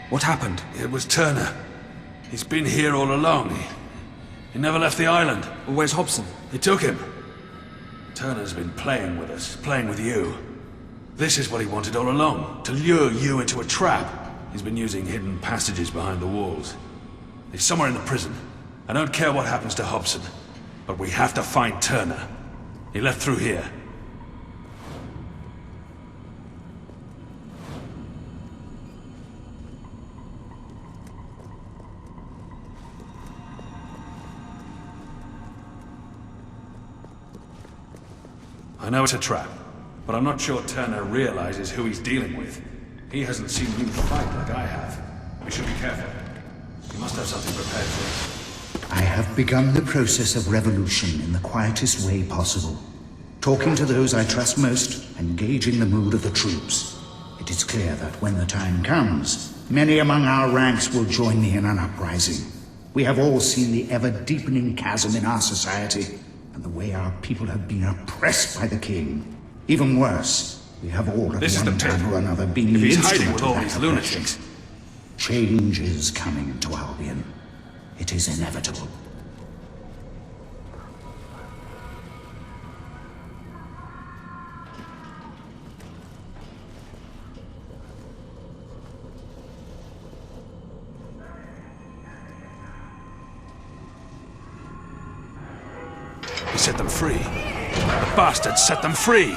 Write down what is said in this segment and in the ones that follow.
What happened? It was Turner. He's been here all along. He never left the island. Well, where's Hobson? He took him. Turner's been playing with us, playing with you. This is what he wanted all along, to lure you into a trap. He's been using hidden passages behind the walls. He's somewhere in the prison. I don't care what happens to Hobson, but we have to find Turner. He left through here. I know it's a trap, but I'm not sure Turner realizes who he's dealing with. He hasn't seen you fight like I have. We should be careful. He must have something prepared for us. I have begun the process of revolution in the quietest way possible. Talking to those I trust most, and gauging the mood of the troops. It is clear that when the time comes, many among our ranks will join me in an uprising. We have all seen the ever-deepening chasm in our society, and the way our people have been oppressed by the king. Even worse, we have all at one time or another been the instrument of that oppression. Change is coming into Albion. It is inevitable. He set them free. The bastard set them free!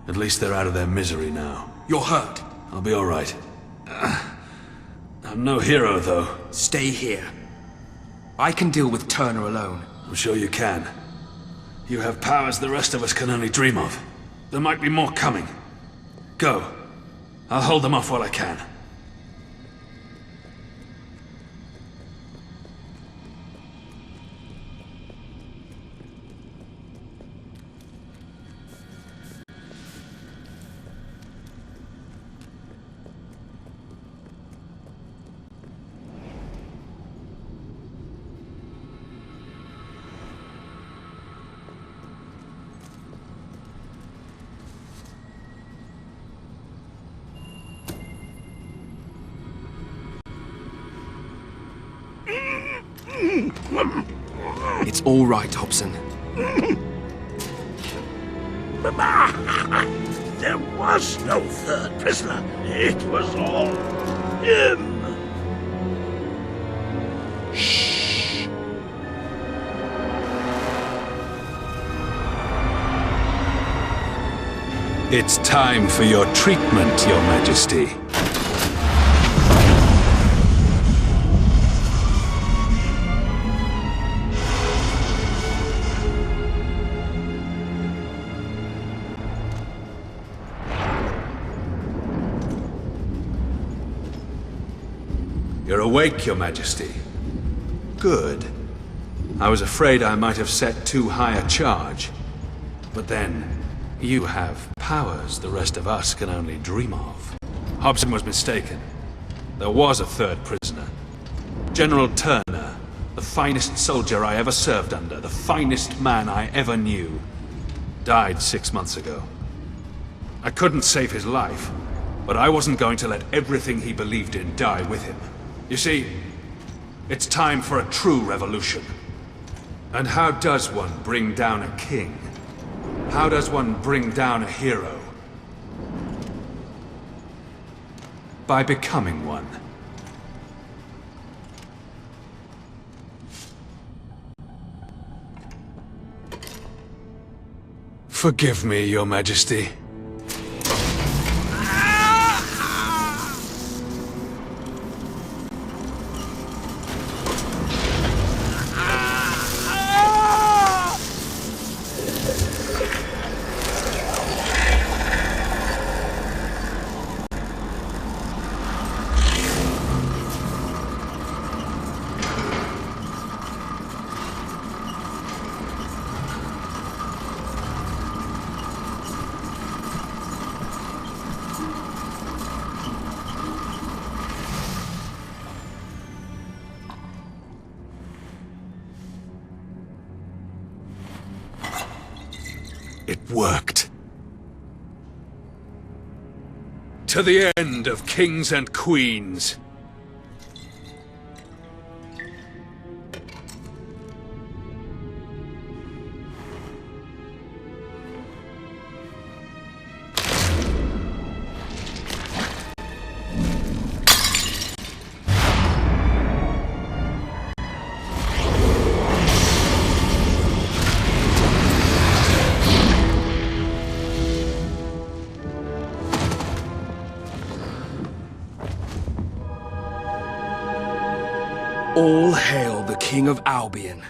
At least they're out of their misery now. You're hurt. I'll be all right. I'm no hero, though. Stay here. I can deal with Turner alone. I'm sure you can. You have powers the rest of us can only dream of. There might be more coming. Go. I'll hold them off while I can. It's all right, Hobson. There was no third prisoner. It was all him. Shh. It's time for your treatment, Your Majesty. You're awake, Your Majesty. Good. I was afraid I might have set too high a charge. But then, you have powers the rest of us can only dream of. Hobson was mistaken. There was a third prisoner. General Turner, the finest soldier I ever served under, the finest man I ever knew, died 6 months ago. I couldn't save his life, but I wasn't going to let everything he believed in die with him. You see, it's time for a true revolution. And how does one bring down a king? How does one bring down a hero? By becoming one. Forgive me, Your Majesty. It worked. To the end of kings and queens. All hail the King of Albion.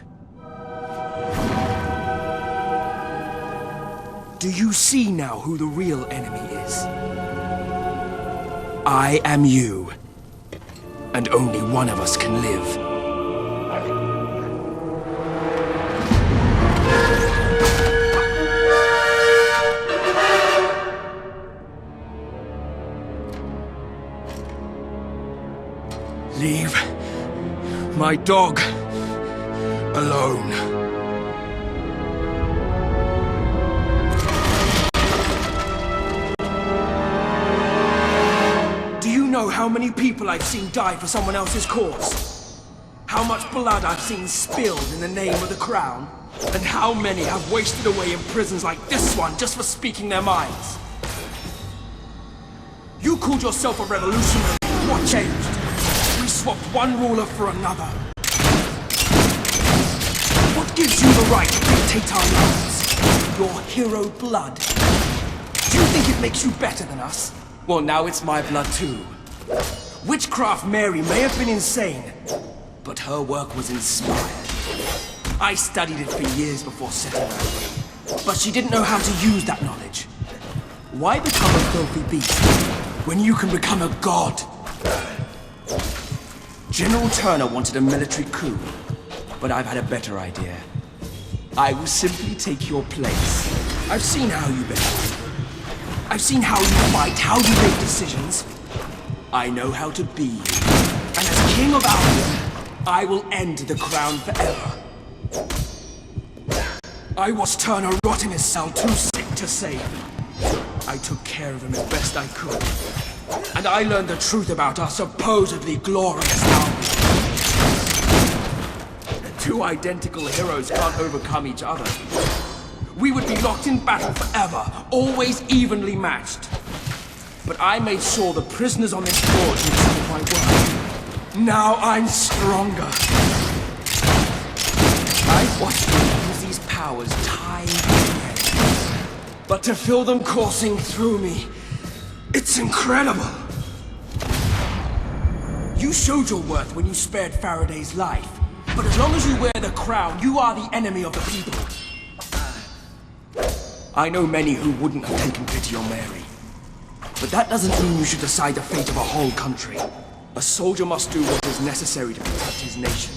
Do you see now who the real enemy is? I am you. And only one of us can live. Leave my dog alone. Do you know how many people I've seen die for someone else's cause? How much blood I've seen spilled in the name of the crown? And how many have wasted away in prisons like this one just for speaking their minds? You called yourself a revolutionary. What changed? We swapped one ruler for another. What gives you the right to dictate our lives? Your hero blood. Do you think it makes you better than us? Well, now it's my blood too. Witchcraft Mary may have been insane, but her work was inspired. I studied it for years before setting out, but she didn't know how to use that knowledge. Why become a filthy beast when you can become a god? General Turner wanted a military coup, but I've had a better idea. I will simply take your place. I've seen how you behave. I've seen how you fight, how you make decisions. I know how to be you. And as King of Albion, I will end the crown forever. I watched Turner rot in his cell, too sick to save. I took care of him as best I could. And I learned the truth about our supposedly glorious Albion. Two identical heroes can't overcome each other. We would be locked in battle forever, always evenly matched. But I made sure the prisoners on this forge would see my work. Now I'm stronger. I've watched them use these powers time and again. But to feel them coursing through me, it's incredible. You showed your worth when you spared Faraday's life. But as long as you wear the crown, you are the enemy of the people. I know many who wouldn't have taken pity on Mary. But that doesn't mean you should decide the fate of a whole country. A soldier must do what is necessary to protect his nation.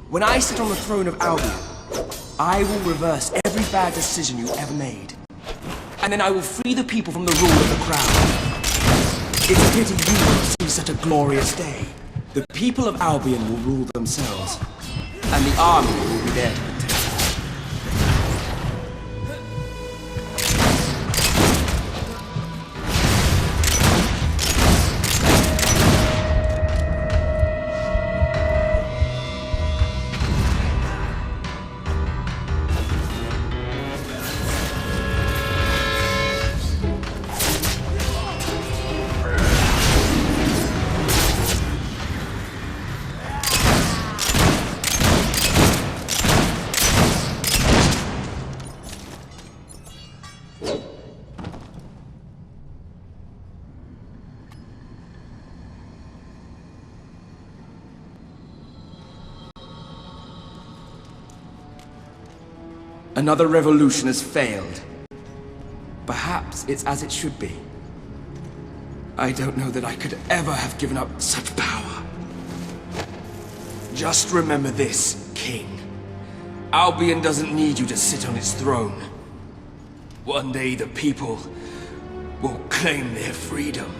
When I sit on the throne of Albion, I will reverse every bad decision you ever made. And then I will free the people from the rule of the crown. It's a pity you won't see such a glorious day. The people of Albion will rule themselves, and the army will be there to protect them. Another revolution has failed. Perhaps it's as it should be. I don't know that I could ever have given up such power. Just remember this, King. Albion doesn't need you to sit on its throne. One day the people will claim their freedom.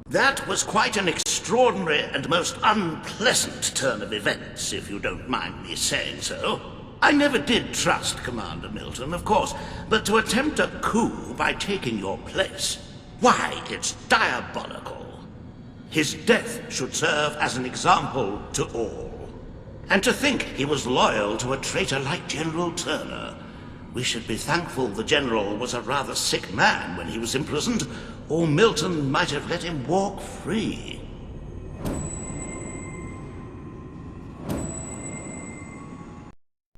That was quite an extraordinary and most unpleasant turn of events, if you don't mind me saying so. I never did trust Commander Milton, of course, but to attempt a coup by taking your place, why, it's diabolical. His death should serve as an example to all. And to think he was loyal to a traitor like General Turner. We should be thankful the General was a rather sick man when he was imprisoned, or Milton might have let him walk free.